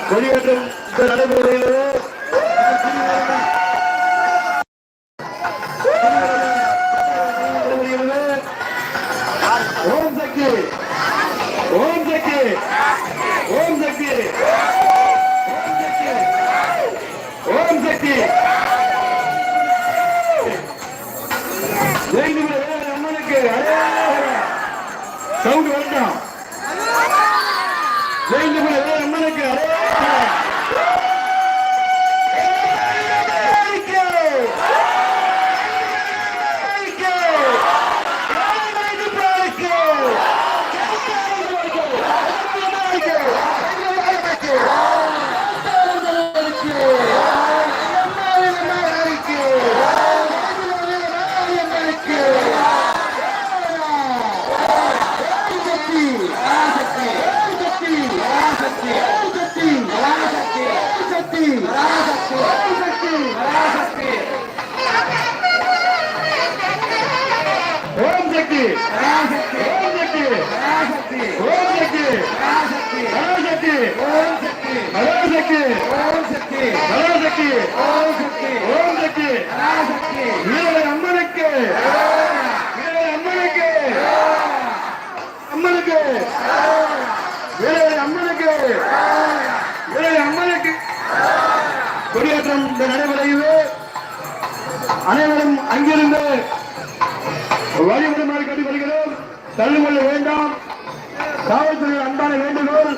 கொடியேற்றம் நடைபெறுகிறது. ஓம் சக்தி, ஓம் சக்தி, ஓம் சக்தி, ஓம் சக்தி. அம்மனுக்கு சவுண்ட் வரட்டும். அம்மனுக்கு கொடியேற்றம் நடைபெறுகிறது. அனைவரும் அங்கிருந்து வழிபடுமாறு கேட்டுக் கொள்கிறோம். தள்ளுகொள்ள வேண்டாம். காவல்துறை அன்பான வேண்டுகோள்.